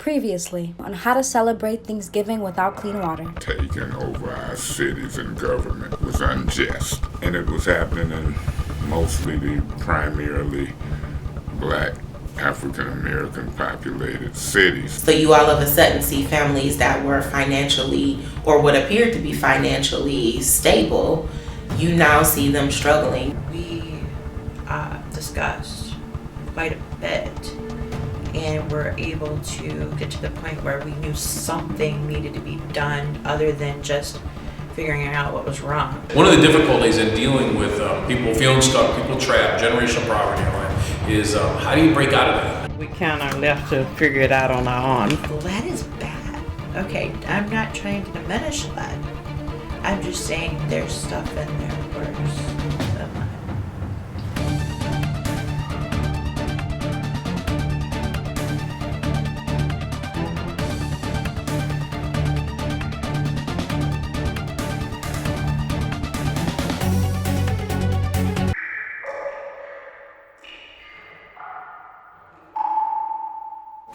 previously on how to celebrate Thanksgiving without clean water. Taking over our cities and government was unjust, and it was happening in mostly the primarily black African-American populated cities. So you all of a sudden see families that were financially, or what appeared to be financially stable, you now see them struggling. We discussed quite a bit, and were able to get to the point where we knew something needed to be done other than just figuring out what was wrong. One of the difficulties in dealing with people feeling stuck, people trapped, generational poverty is how do you break out of that? We kind of left to figure it out on our own. Lead is bad. Okay, I'm not trying to diminish lead. I'm just saying there's stuff in there worse than lead.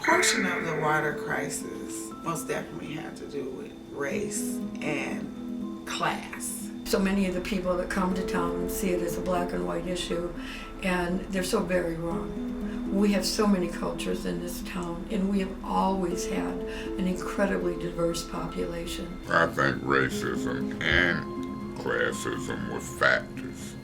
Portion of the water crisis most definitely had to do with race and class. So many of the people that come to town see it as a black and white issue, and they're so very wrong. We have so many cultures in this town, and we have always had an incredibly diverse population. I think racism and classism were factors.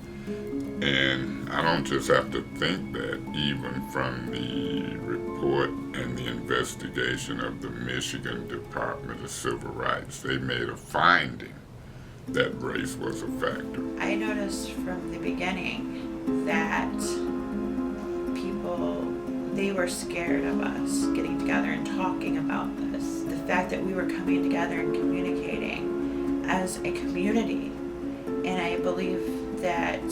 And I don't just have to think that. Even from the report and the investigation of the Michigan Department of Civil Rights, they made a finding that race was a factor. I noticed from the beginning that people, they were scared of us getting together and talking about this. The fact that we were coming together and communicating as a community. And I believe that,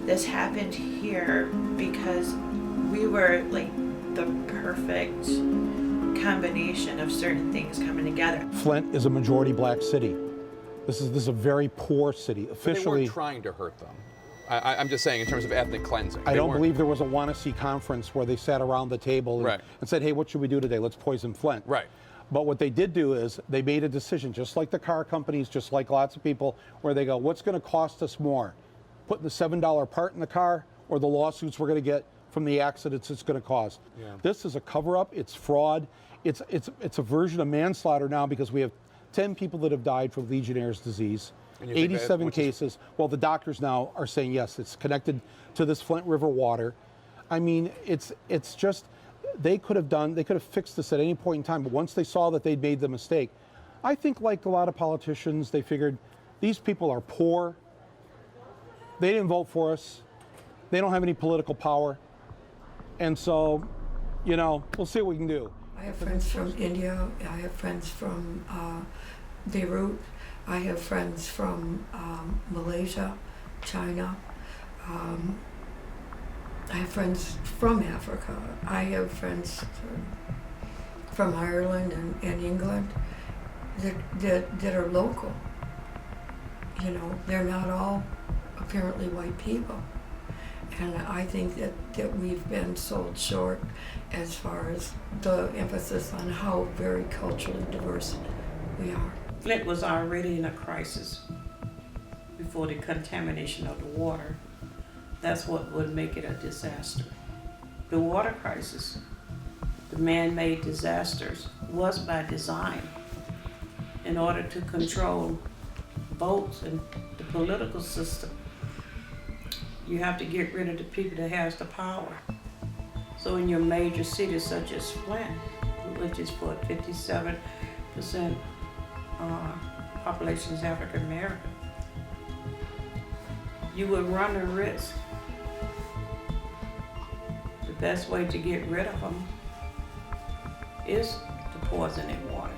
this happened here because we were like the perfect combination of certain things coming together. Flint is a majority black city. This is a very poor city. Officially, but they weren't trying to hurt them. I'm just saying in terms of ethnic cleansing. I don't believe there was a Wanna-See conference where they sat around the table and said, hey, what should we do today? Let's poison Flint. Right. But what they did do is they made a decision, just like the car companies, just like lots of people, where they go, what's going to cost us more? Putting the $7 part in the car or the lawsuits we're going to get from the accidents it's going to cause? Yeah. This is a cover-up. It's fraud. It's a version of manslaughter now because we have 10 people that have died from Legionnaire's disease, 87 cases. Well, the doctors now are saying, yes, it's connected to this Flint River water. I mean, it's just, they could have fixed this at any point in time, but once they saw that they'd made the mistake, I think like a lot of politicians, they figured these people are poor, they didn't vote for us, they don't have any political power, and so, we'll see what we can do. I have friends from India, I have friends from Beirut, I have friends from Malaysia, China, I have friends from Africa, I have friends from Ireland and England that are local. They're not all apparently white people. And I think that we've been sold short as far as the emphasis on how very culturally diverse we are. Flint was already in a crisis before the contamination of the water. That's what would make it a disaster. The water crisis, the man-made disasters, was by design in order to control votes and the political system. You have to get rid of the people that has the power. So in your major cities such as Flint, which is for 57% population is African American, you would run a risk. The best way to get rid of them is to poison in water.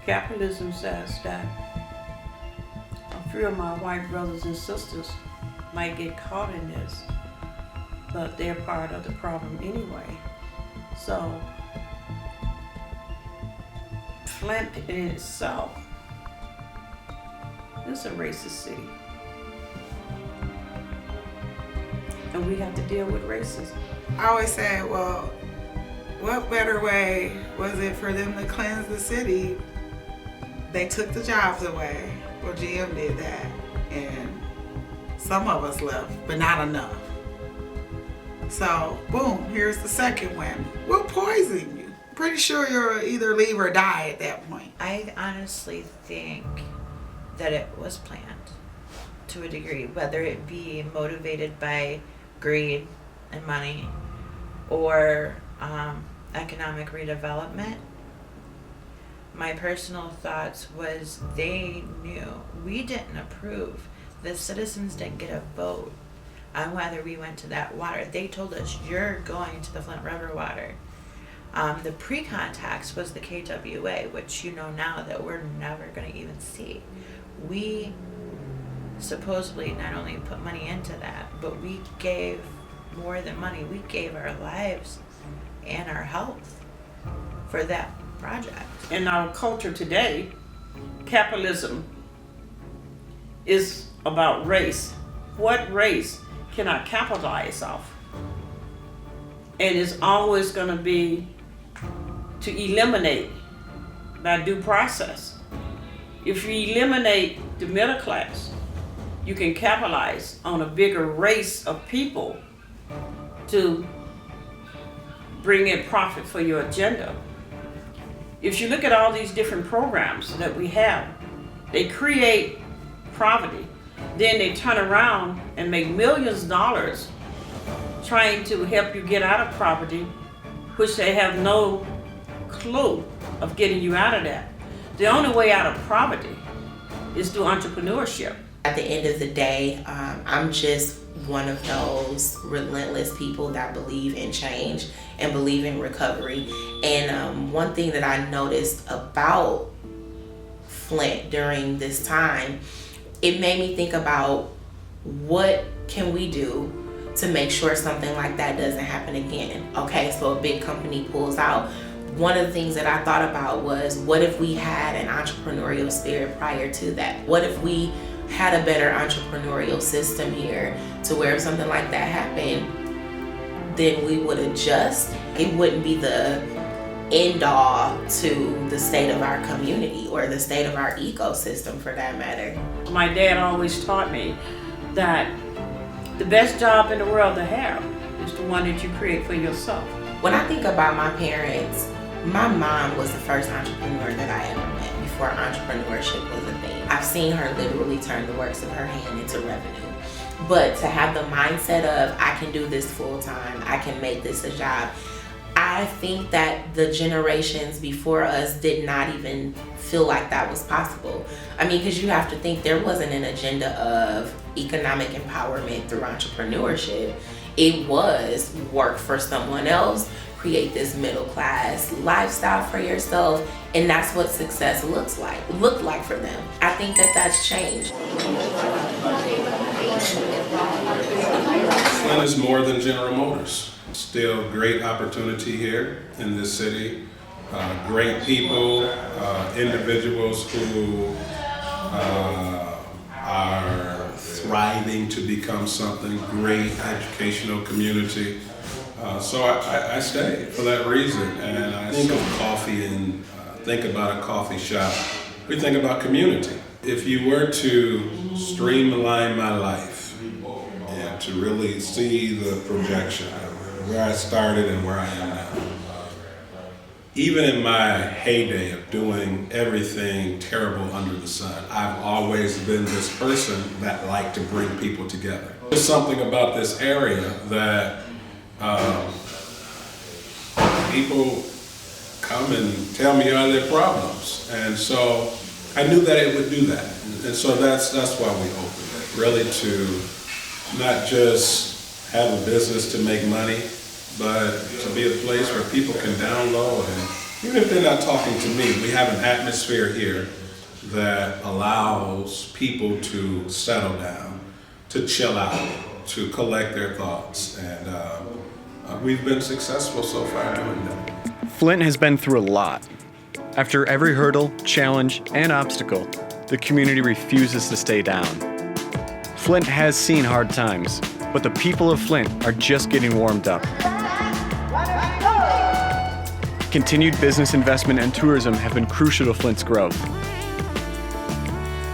Capitalism says that a few of my white brothers and sisters might get caught in this, but they're part of the problem anyway. So Flint in itself is a racist city. And we have to deal with racism. I always say, well, what better way was it for them to cleanse the city? They took the jobs away. Well, GM did that, and some of us left, but not enough. So, boom, here's the second whammy. We'll poison you. Pretty sure you'll either leave or die at that point. I honestly think that it was planned to a degree, whether it be motivated by greed and money or economic redevelopment. My personal thoughts was they knew we didn't approve. The citizens didn't get a vote on whether we went to that water. They told us, you're going to the Flint River water. The pre-contacts was the KWA, which you know now that we're never going to even see. We supposedly not only put money into that, but we gave more than money. We gave our lives and our health for that project. In our culture today, capitalism is about race. What race can I capitalize off? And it's always going to be to eliminate by due process. If you eliminate the middle class, you can capitalize on a bigger race of people to bring in profit for your agenda. If you look at all these different programs that we have, they create poverty. Then they turn around and make millions of dollars trying to help you get out of poverty, which they have no clue of getting you out of that. The only way out of poverty is through entrepreneurship. At the end of the day, I'm just one of those relentless people that believe in change and believe in recovery. And one thing that I noticed about Flint during this time, it made me think about what can we do to make sure something like that doesn't happen again. Okay, so a big company pulls out. One of the things that I thought about was, what if we had an entrepreneurial spirit prior to that? What if we had a better entrepreneurial system here to where if something like that happened, then we would adjust. It wouldn't be the end all to the state of our community or the state of our ecosystem for that matter. My dad always taught me that the best job in the world to have is the one that you create for yourself. When I think about my parents, my mom was the first entrepreneur that I ever met before entrepreneurship was a thing. I've seen her literally turn the works of her hand into revenue. But to have the mindset of, I can do this full time, I can make this a job, I think that the generations before us did not even feel like that was possible. I mean, because you have to think there wasn't an agenda of economic empowerment through entrepreneurship. It was work for someone else, create this middle class lifestyle for yourself, and that's what success looked like for them. I think that that's changed. Flint is more than General Motors. Still great opportunity here in this city. Great people, individuals who are thriving to become something, great educational community. So I stay for that reason. And I think of coffee and think about a coffee shop. We think about community. If you were to streamline my life and to really see the projection of where I started and where I am now, even in my heyday of doing everything terrible under the sun, I've always been this person that liked to bring people together. There's something about this area that people come and tell me all their problems. And so I knew that it would do that. And so that's why we opened it, really to not just have a business to make money, but to be a place where people can download, and even if they're not talking to me, we have an atmosphere here that allows people to settle down, to chill out, to collect their thoughts, and we've been successful so far doing that. Flint has been through a lot. After every hurdle, challenge, and obstacle, the community refuses to stay down. Flint has seen hard times, but the people of Flint are just getting warmed up. Continued business investment and tourism have been crucial to Flint's growth.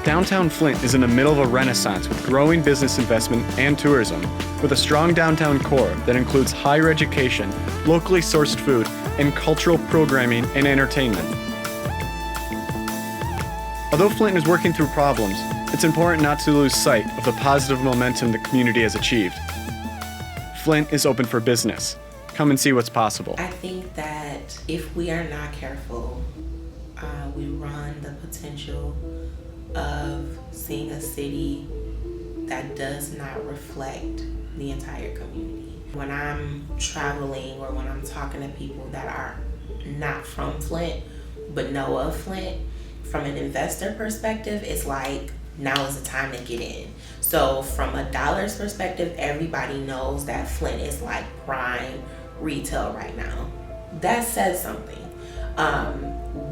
Downtown Flint is in the middle of a renaissance with growing business investment and tourism, with a strong downtown core that includes higher education, locally sourced food, and cultural programming and entertainment. Although Flint is working through problems, it's important not to lose sight of the positive momentum the community has achieved. Flint is open for business. Come and see what's possible. I think that if we are not careful, we run the potential of seeing a city that does not reflect the entire community. When I'm traveling or when I'm talking to people that are not from Flint but know of Flint, from an investor perspective, it's like now is the time to get in. So from a dollars perspective, everybody knows that Flint is like prime retail right now. That says something.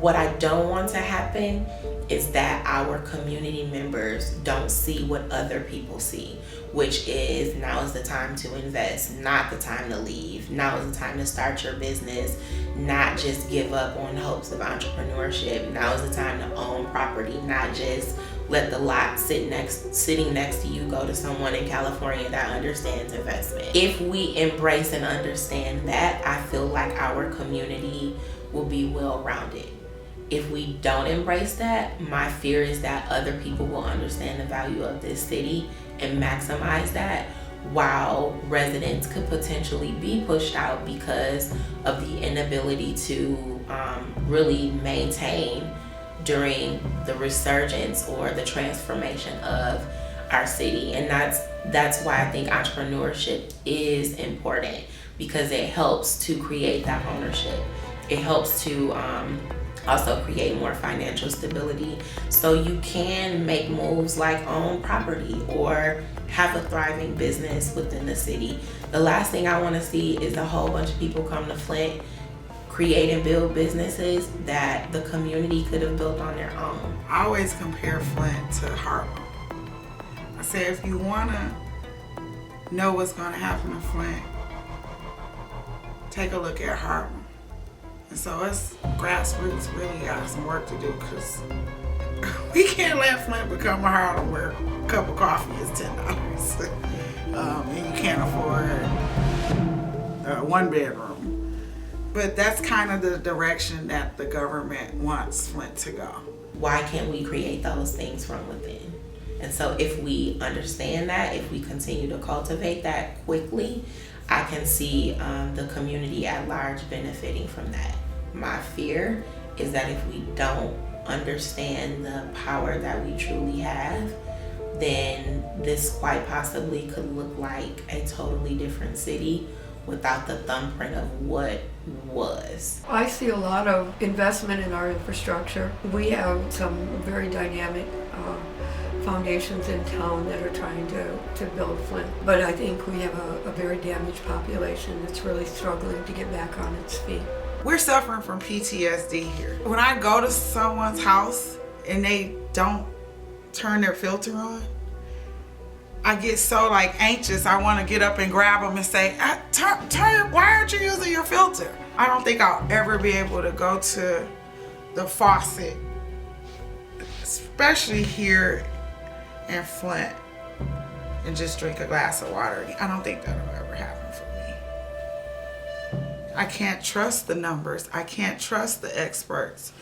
What I don't want to happen is that our community members don't see what other people see, which is now is the time to invest, not the time to leave. Now is the time to start your business, not just give up on hopes of entrepreneurship. Now is the time to own property, not just let the lot sitting next to you go to someone in California that understands investment. If we embrace and understand that, I feel like our community will be well-rounded. If we don't embrace that, my fear is that other people will understand the value of this city and maximize that, while residents could potentially be pushed out because of the inability to really maintain during the resurgence or the transformation of our city. And that's why I think entrepreneurship is important, because it helps to create that ownership. It helps to also create more financial stability, so you can make moves like own property or have a thriving business within the city. The last thing I want to see is a whole bunch of people come to Flint, create and build businesses that the community could have built on their own. I always compare Flint to Harlem. I say if you want to know what's going to happen in Flint, take a look at Harlem. And so us grassroots really got some work to do, because we can't let Flint become a Harlem where a cup of coffee is $10 and you can't afford a one bedroom. But that's kind of the direction that the government wants Flint to go. Why can't we create those things from within? And so if we understand that, if we continue to cultivate that quickly, I can see the community at large benefiting from that. My fear is that if we don't understand the power that we truly have, then this quite possibly could look like a totally different city without the thumbprint of what was. I see a lot of investment in our infrastructure. We have some very dynamic foundations in town that are trying to build Flint. But I think we have a very damaged population that's really struggling to get back on its feet. We're suffering from PTSD here. When I go to someone's house and they don't turn their filter on, I get so anxious. I want to get up and grab them and say, turn, why aren't you using your filter? I don't think I'll ever be able to go to the faucet, especially here in Flint, and just drink a glass of water. I don't think that'll ever happen for me. I can't trust the numbers. I can't trust the experts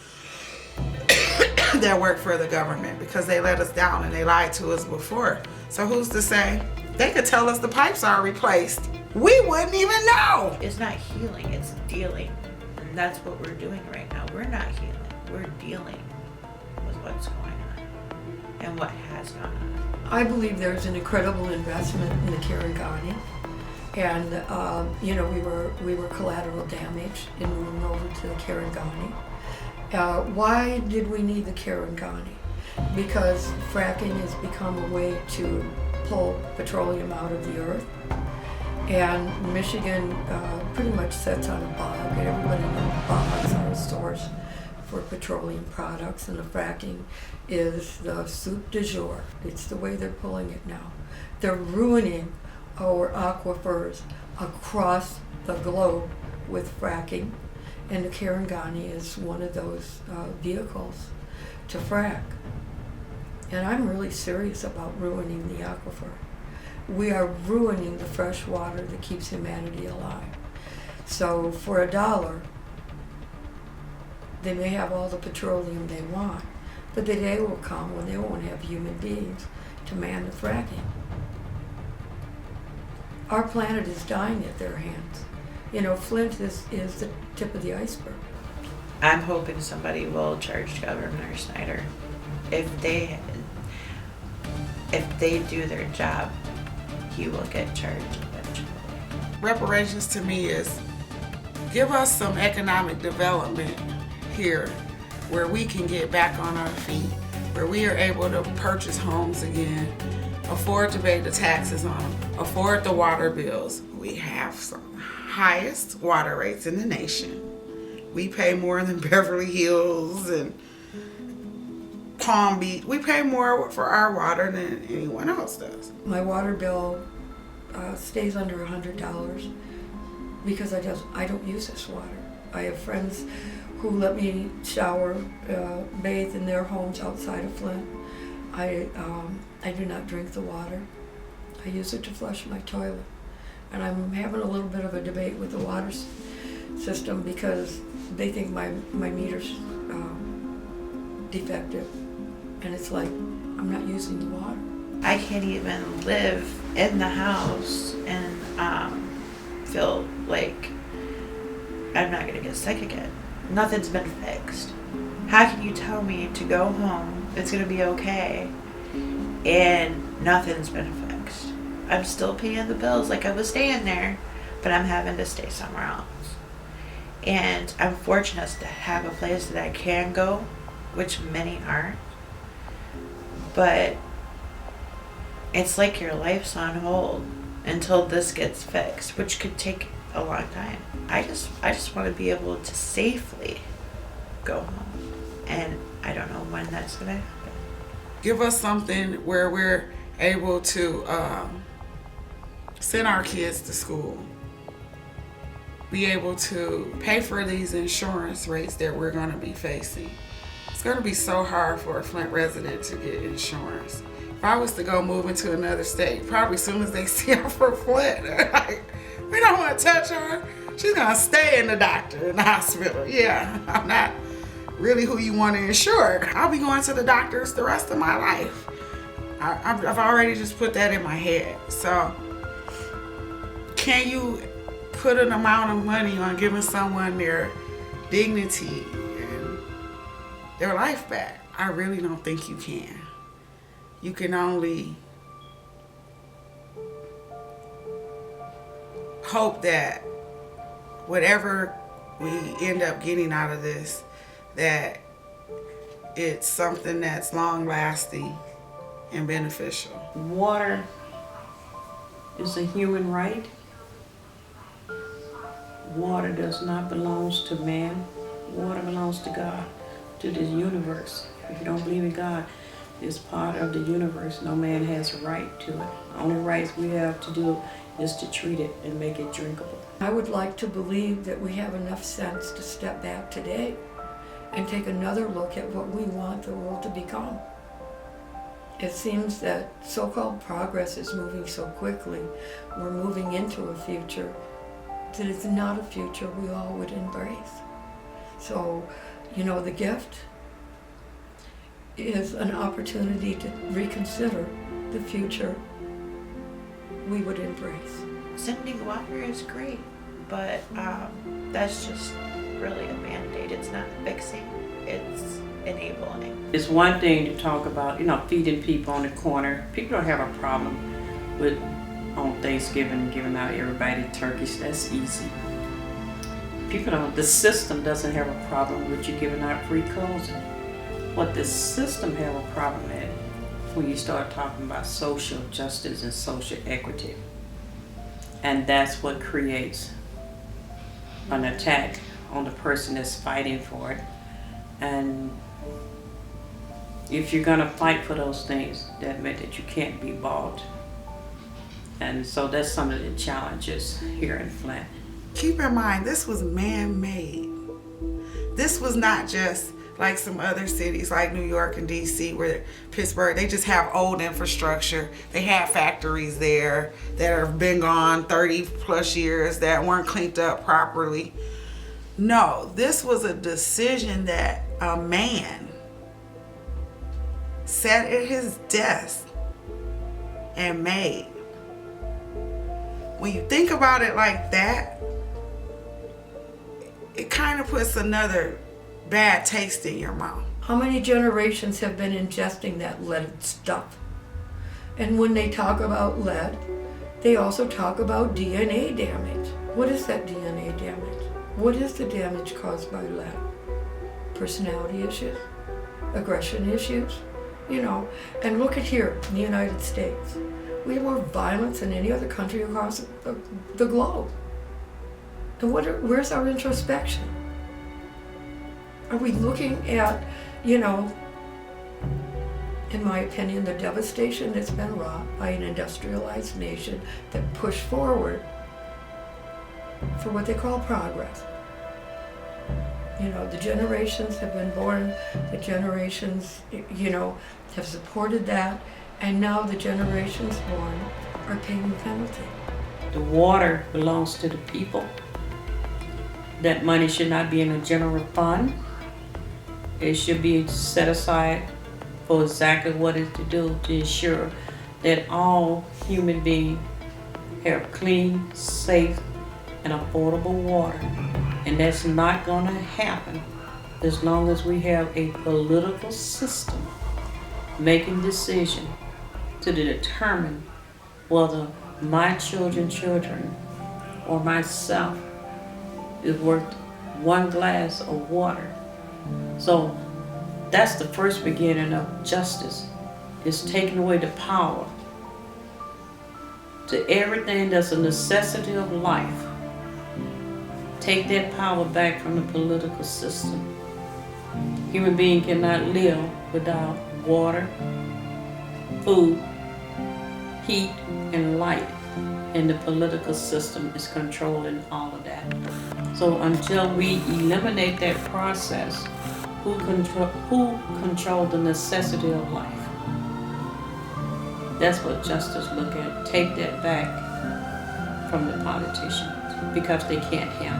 that work for the government, because they let us down and they lied to us before. So who's to say? They could tell us the pipes are replaced. We wouldn't even know. It's not healing, it's dealing. And that's what we're doing right now. We're not healing, we're dealing with what's going on and what has gone on. I believe there's an incredible investment in the Carangani. And we were collateral damage in moving over to the Carangani. Why did we need the Carangani? Because fracking has become a way to pull petroleum out of the earth. And Michigan pretty much sits on a bog, and everybody knows bogs are a source for petroleum products, and the fracking is the soup du jour. It's the way they're pulling it now. They're ruining our aquifers across the globe with fracking, And the Karangani is one of those vehicles to frack. And I'm really serious about ruining the aquifer. We are ruining the fresh water that keeps humanity alive. So for $1, they may have all the petroleum they want, but the day will come when they won't have human beings to man the fracking. Our planet is dying at their hands. You know, Flint is the tip of the iceberg. I'm hoping somebody will charge Governor Snyder. If they do their job, he will get charged eventually. Reparations to me is give us some economic development here where we can get back on our feet, where we are able to purchase homes again, afford to pay the taxes on them, afford the water bills. We have some highest water rates in the nation. We pay more than Beverly Hills and Palm Beach. We pay more for our water than anyone else does. My water bill stays under $100 because I don't use this water. I have friends who let me shower, bathe in their homes outside of Flint. I do not drink the water. I use it to flush my toilet. And I'm having a little bit of a debate with the water system because they think my meter's defective. And it's like, I'm not using the water. I can't even live in the house and feel like I'm not gonna get sick again. Nothing's been fixed. How can you tell me to go home, it's gonna be okay, and nothing's been fixed? I'm still paying the bills like I was staying there, but I'm having to stay somewhere else. And I'm fortunate to have a place that I can go, which many aren't. But it's like your life's on hold until this gets fixed, which could take a long time. I just want to be able to safely go home, and I don't know when that's gonna happen. Give us something where we're able to send our kids to school, be able to pay for these insurance rates that we're going to be facing. It's going to be so hard for a Flint resident to get insurance. If I was to go move into another state, probably as soon as they see her from Flint, they're like, we don't want to touch her. She's going to stay in the doctor in the hospital. Yeah, I'm not really who you want to insure. I'll be going to the doctors the rest of my life. I've already just put that in my head. So can you put an amount of money on giving someone their dignity and their life back? I really don't think you can. You can only hope that whatever we end up getting out of this, that it's something that's long lasting and beneficial. Water is a human right. Water does not belong to man. Water belongs to God, to this universe. If you don't believe in God, it's part of the universe. No man has a right to it. The only rights we have to do is to treat it and make it drinkable. I would like to believe that we have enough sense to step back today and take another look at what we want the world to become. It seems that so-called progress is moving so quickly. We're moving into a future that is not a future we all would embrace. So, you know, the gift is an opportunity to reconsider the future we would embrace. Sending water is great, but that's just really a mandate. It's not fixing, it's enabling. It's one thing to talk about, feeding people on the corner. People don't have a problem with on Thanksgiving giving out everybody turkeys. That's easy. The system doesn't have a problem with you giving out free clothing. What the system have a problem at when you start talking about social justice and social equity. And that's what creates an attack on the person that's fighting for it. And if you're gonna fight for those things, that meant that you can't be bought. And so that's some of the challenges here in Flint. Keep in mind, this was man-made. this was not just like some other cities like New York and DC, where Pittsburgh, they just have old infrastructure. They had factories there that have been gone 30 plus years that weren't cleaned up properly. No, this was a decision that a man sat at his desk and made. When you think about it like that, it kind of puts another bad taste in your mouth. How many generations have been ingesting that lead stuff? And when they talk about lead, they also talk about DNA damage. What is that DNA damage? What is the damage caused by lead? Personality issues? Aggression issues? You know, and look at here in the United States. We have more violence than any other country across the globe. And where's our introspection? Are we looking at, you know, in my opinion, the devastation that's been wrought by an industrialized nation that pushed forward for what they call progress? You know, the generations have been born, the generations, you know, have supported that, and now the generations born are paying the penalty. The water belongs to the people. That money should not be in a general fund. It should be set aside for exactly what it's to do, to ensure that all human beings have clean, safe, and affordable water. And that's not going to happen as long as we have a political system making decisions to determine whether my children, or myself is worth one glass of water. So that's the first beginning of justice, is taking away the power to everything that's a necessity of life. Take that power back from the political system. Human being cannot live without water, food, heat, and light, and the political system is controlling all of that. So until we eliminate that process, who control the necessity of life? That's what justice look at. Take that back from the politicians, because they can't handle it.